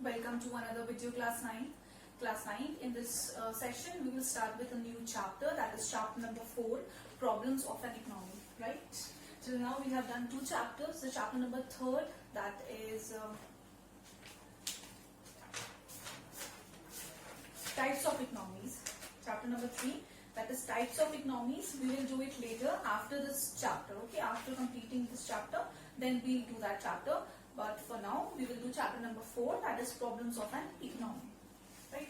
Welcome to another video class 9. Class 9, in this session we will start with a new chapter, that is chapter number 4, Problems of an Economy, right? Till now we have done two chapters. The chapter number 3, that is Types of Economies. Chapter number 3, that is Types of Economies. We will do it later after this chapter, okay? After completing this chapter, then we'll do that chapter. But for now, we will do chapter number 4, that is Problems of an Economy, right?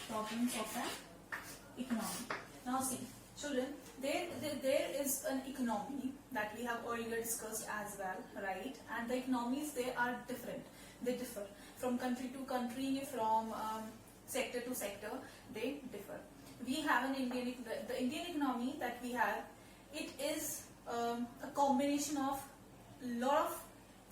Problems of an Economy. Now see, children, there is an economy that we have earlier discussed as well, right? And the economies, they are different. They differ from country to country, from sector to sector, they differ. We have the Indian economy that we have. It is a combination of lot of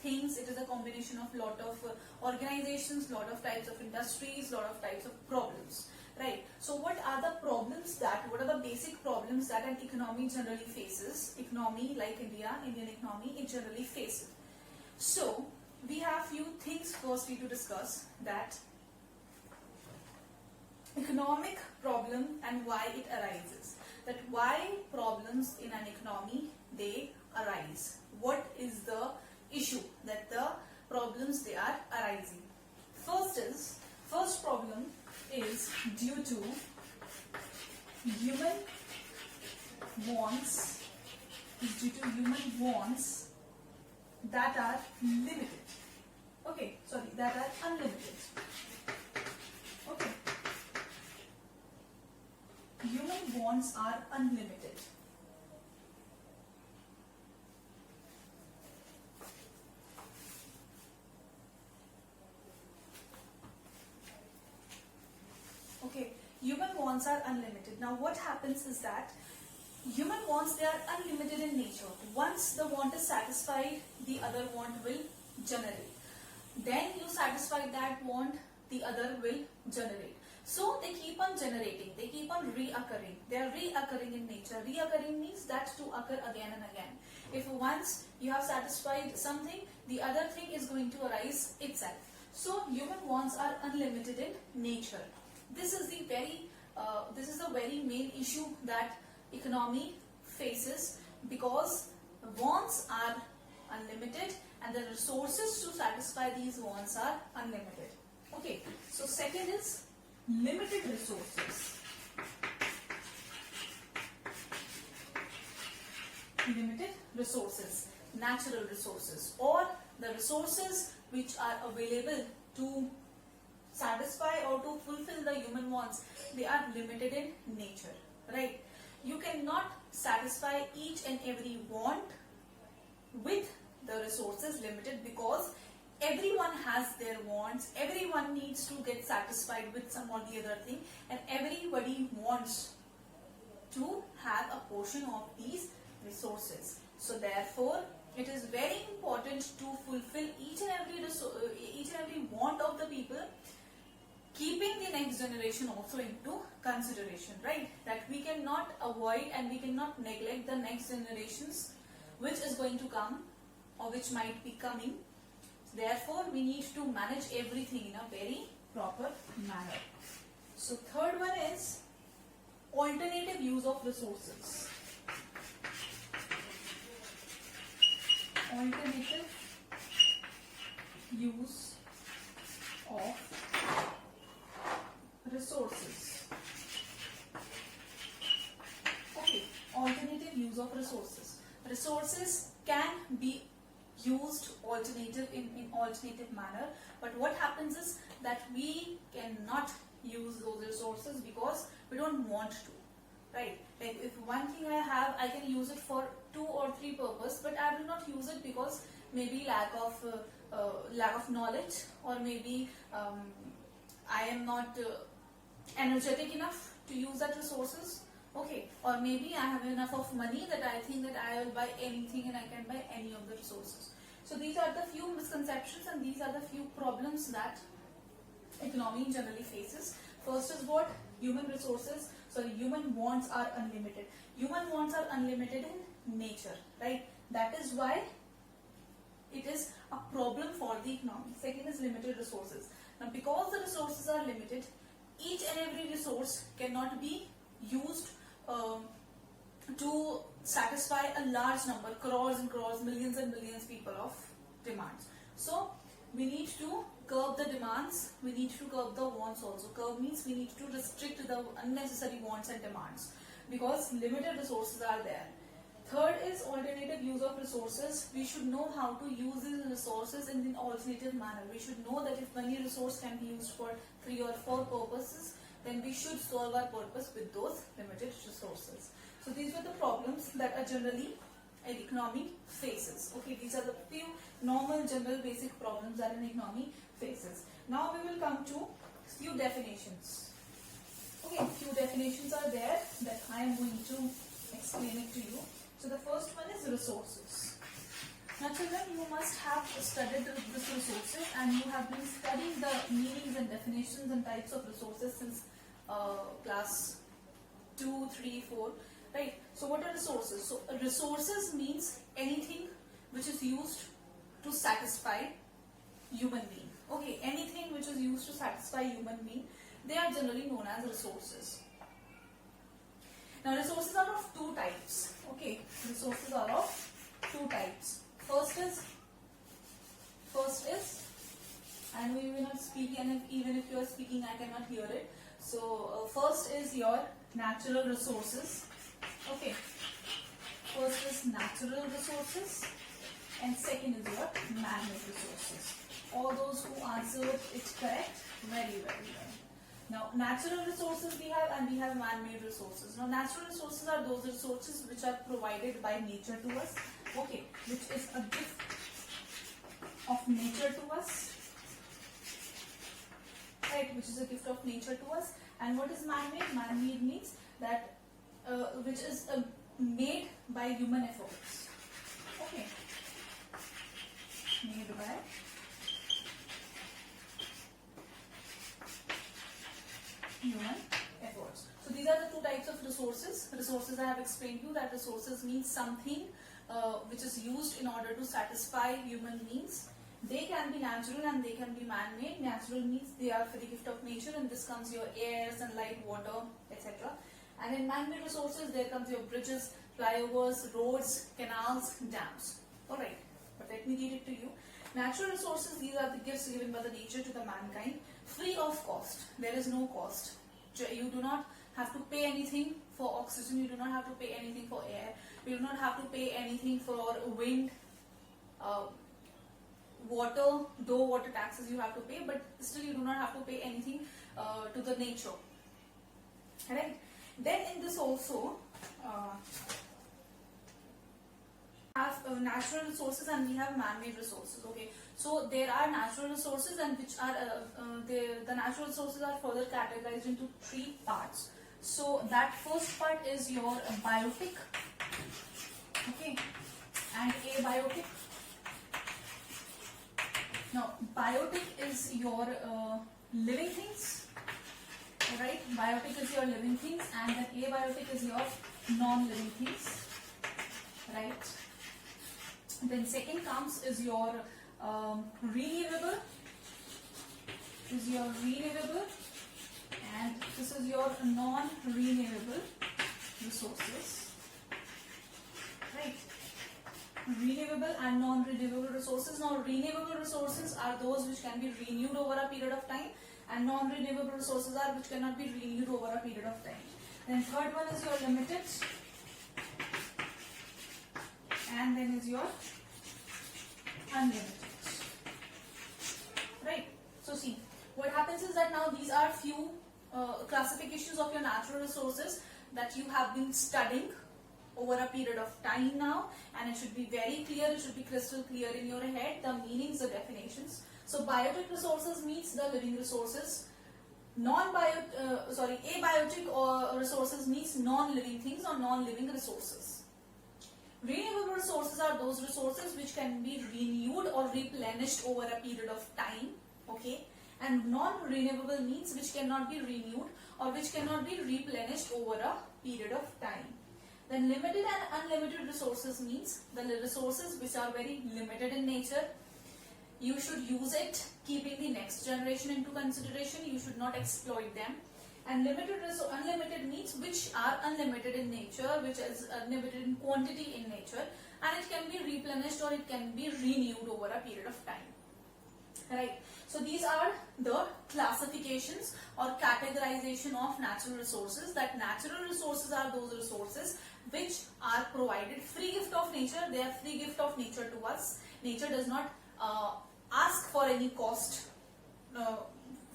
things. It is a combination of lot of organizations, lot of types of industries, lot of types of problems, right? So what are the basic problems that an economy generally faces? Economy like Indian economy, it generally faces. So we have few things firstly to discuss, that economic problem and why it arises. That why problems in an economy they arise. What is the issue that the problems they are arising? First problem is due to human wants. Is due to human wants that are limited. Okay, sorry, that are unlimited. Okay. Human wants are unlimited. Okay, human wants are unlimited. Now what happens is that human wants, they are unlimited in nature. Once the want is satisfied, the other want will generate. Then you satisfy that want, the other will generate. So they keep on generating, they keep on reoccurring. They are reoccurring in nature. Reoccurring means that to occur again and again. If once you have satisfied something, the other thing is going to arise itself. So human wants are unlimited in nature. This is the very main issue that economy faces, because wants are unlimited and the resources to satisfy these wants are unlimited. Okay, so second is limited resources. Limited resources, natural resources, or the resources which are available to satisfy or to fulfill the human wants, they are limited in nature, right? You cannot satisfy each and every want with the resources limited, because everyone has their wants, everyone needs to get satisfied with some or the other thing, and everybody wants to have a portion of these resources. So therefore, it is very important to fulfill each and every want of the people, keeping the next generation also into consideration, right? That we cannot avoid and we cannot neglect the next generations which is going to come or which might be coming. Therefore, we need to manage everything in a very proper manner. So third one is alternative use of resources. Alternative use of resources. Okay, alternative use of resources. Resources can be used in alternative manner, but what happens is that we cannot use those resources because we don't want to, right? Like if one thing I have, I can use it for 2 or 3 purposes, but I will not use it because maybe lack of knowledge, or maybe I am not energetic enough to use that resources. Okay, or maybe I have enough of money that I think that I will buy anything and I can buy any of the resources. So these are the few misconceptions and these are the few problems that economy generally faces. First first is what? Human resources, sorry, human wants are unlimited. Human wants are unlimited in nature, right? That is why it is a problem for the economy. Second is limited resources. Now, because the resources are limited, each and every resource cannot be used to satisfy a large number, crores and crores, millions and millions people of demands. So we need to curb the demands, we need to curb the wants also. Curb means we need to restrict the unnecessary wants and demands because limited resources are there. Third is alternative use of resources. We should know how to use these resources in an alternative manner. We should know that if any resource can be used for 3 or 4 purposes, then we should solve our purpose with those limited resources. So these were the problems that are generally an economy faces. Okay, these are the few normal, general, basic problems that an economy faces. Now we will come to few definitions. Okay, few definitions are there that I am going to explain it to you. So the first one is resources. Now children, you must have studied these resources and you have been studying the meanings and definitions and types of resources since class 2, 3, 4. Right. So what are resources? So resources means anything which is used to satisfy human being. Okay, anything which is used to satisfy human being, they are generally known as resources. Now resources are of 2 types. Okay, resources are of 2 types. First is, and we will not speak, and even if you are speaking, I cannot hear it. So first is your natural resources. Okay, first is natural resources and second is your man-made resources. All those who answered it correct, very, very well. Now, natural resources we have and we have man-made resources. Now, natural resources are those resources which are provided by nature to us, okay, which is a gift of nature to us, right, which is a gift of nature to us. And what is man-made? Man-made means that which is made by human efforts. Okay, made by human efforts. So these are the 2 types of resources. Resources I have explained to you that resources means something which is used in order to satisfy human needs. They can be natural and they can be man-made. Natural means they are for the gift of nature, and this comes your air, sunlight, water, etc. And in man-made resources, there comes your bridges, flyovers, roads, canals, dams. Alright, but let me read it to you. Natural resources, these are the gifts given by the nature to the mankind, free of cost. There is no cost. You do not have to pay anything for oxygen, you do not have to pay anything for air, you do not have to pay anything for wind, water, though water taxes you have to pay, but still you do not have to pay anything to the nature. Right? Then in this also have natural resources and we have man-made resources. Okay, so there are natural resources and which are the natural resources are further categorized into 3 parts. So that first part is your biotic, okay, and abiotic. Now biotic is your living things, right? Biotic is your living things and then abiotic is your non-living things, right? Then second comes is your renewable, and this is your non-renewable resources, right? Renewable and non-renewable resources. Now renewable resources are those which can be renewed over a period of time, and non-renewable resources are which cannot be renewed over a period of time. Then third one is your limited, and then is your unlimited, right? So see, what happens is that now these are few classifications of your natural resources that you have been studying over a period of time now, and it should be very clear, it should be crystal clear in your head, the meanings, the definitions. So biotic resources means the living resources, abiotic or resources means non-living things or non-living resources. Renewable resources are those resources which can be renewed or replenished over a period of time, okay, and non-renewable means which cannot be renewed or which cannot be replenished over a period of time. Then limited and unlimited resources means the resources which are very limited in nature. You should use it keeping the next generation into consideration. You should not exploit them. And unlimited means which are unlimited in nature, which is unlimited in quantity in nature, and it can be replenished or it can be renewed over a period of time. Right. So these are the classifications or categorization of natural resources. That natural resources are those resources which are provided free gift of nature. They are free gift of nature to us. Nature does not ask for any cost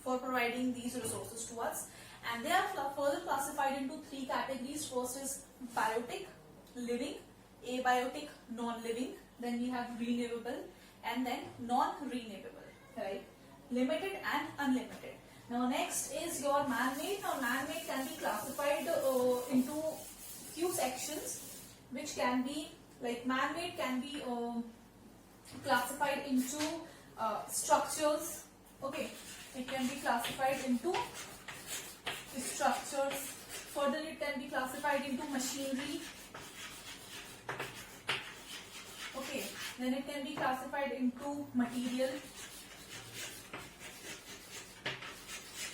for providing these resources to us. And they are further classified into three categories. First is biotic, living, abiotic, non-living. Then we have renewable and then non-renewable. Right? Limited and unlimited. Now next is your man-made. Now man-made can be classified into few sections, which can be like man-made can be classified into structures. Okay, it can be classified into structures. Further, it can be classified into machinery. Okay, then it can be classified into material.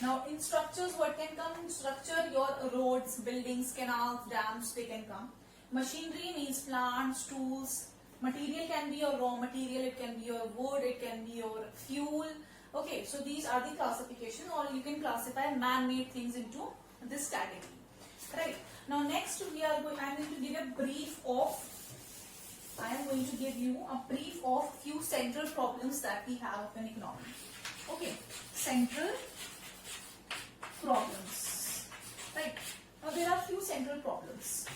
Now in structures, what can come in structure? Your roads, buildings, canals, dams, they can come. Machinery means plants, tools. Material can be your raw material, it can be your wood, it can be your fuel. Okay, so these are the classification, or you can classify man-made things into this category. Right. Now next I am going to give a brief of few central problems that we have of an economy. Okay, central problems. Right. Now there are few central problems.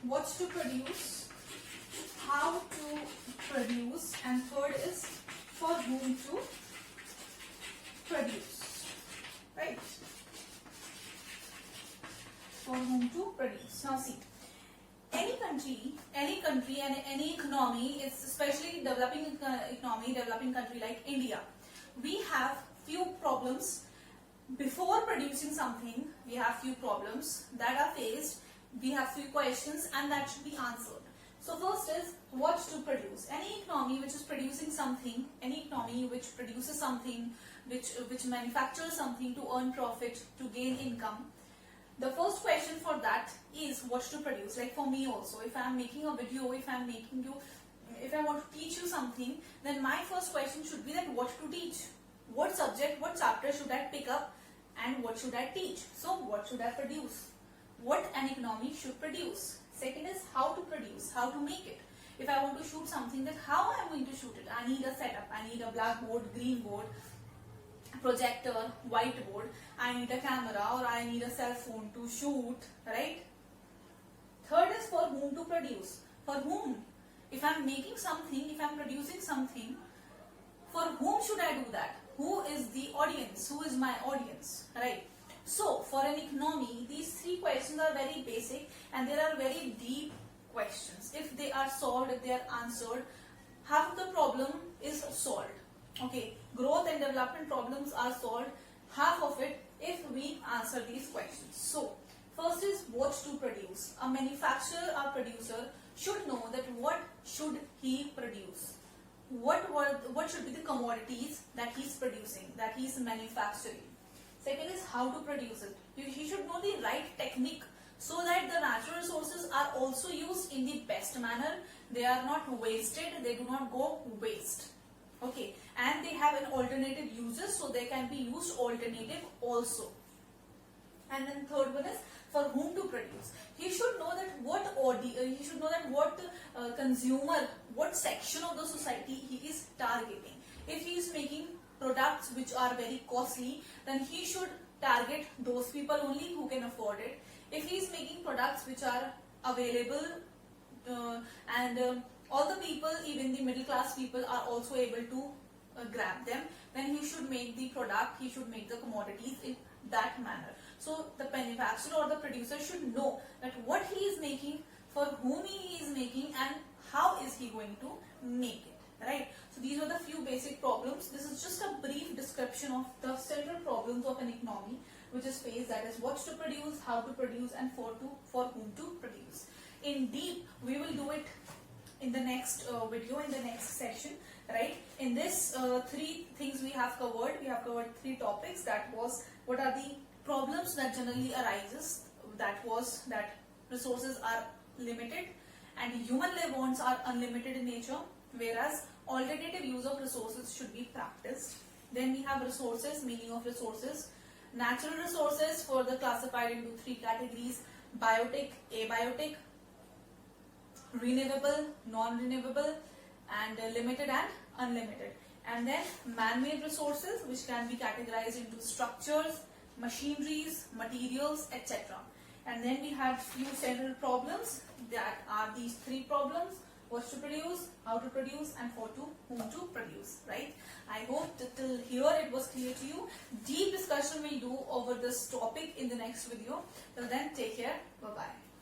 What to produce, how to produce, and third is for whom to produce. Right? For whom to produce. Now see, any country and any economy, is especially developing country like India, we have few problems. Before producing something, we have few problems that are faced. We have few questions and that should be answered. So first is what to produce. Any economy which is producing something, any economy which produces something, which manufactures something to earn profit, to gain income. The first question for that is what to produce. Like for me also, if I am making a video, if I want to teach you something, then my first question should be that what to teach. What subject, what chapter should I pick up and what should I teach? So what should I produce? What an economy should produce. Second is how to produce, how to make it. If I want to shoot something, then how I am going to shoot it? I need a setup, I need a blackboard, green board, projector, whiteboard, I need a camera or I need a cell phone to shoot, right? Third is for whom to produce. For whom? If I am making something, if I am producing something, for whom should I do that? Who is the audience? Who is my audience, right? So, for an economy, these three questions are very basic and there are very deep questions. If they are solved, if they are answered, half of the problem is solved. Okay, growth and development problems are solved, half of it if we answer these questions. So, first is what to produce. A manufacturer or producer should know that what should he produce. What should be the commodities that he is producing, that he is manufacturing. Second is how to produce it. He should know the right technique so that the natural resources are also used in the best manner. They are not wasted, they do not go waste. Okay, and they have an alternative uses, so they can be used alternative also. And then third one is for whom to produce. He should know that what consumer, what section of the society he is targeting. If he is making products which are very costly, then he should target those people only who can afford it. If he is making products which are available and all the people, even the middle class people, are also able to grab them, then he should make the product, he should make the commodities in that manner. So the manufacturer or the producer should know that what he is making, for whom he is making, and how is he going to make it, right? So these are the few basic problems. This is just a brief description of the central problems of an economy which is faced, that is what to produce, how to produce, and for whom to produce. In deep, we will do it in the next video, in the next session, right? In this three things we have covered. We have covered three topics. That was what are the problems that generally arises. That was that resources are limited and human wants are unlimited in nature, whereas alternative use of resources should be practiced. Then we have resources, meaning of resources. Natural resources further classified into three categories: biotic, abiotic, renewable, non-renewable, and limited and unlimited. And then man-made resources, which can be categorized into structures, machineries, materials, etc. And then we have few central problems, that are these three problems: what to produce, how to produce, and for to whom to produce, right? I hope that till here it was clear to you. Deep discussion we'll do over this topic in the next video. Till then, take care. Bye-bye.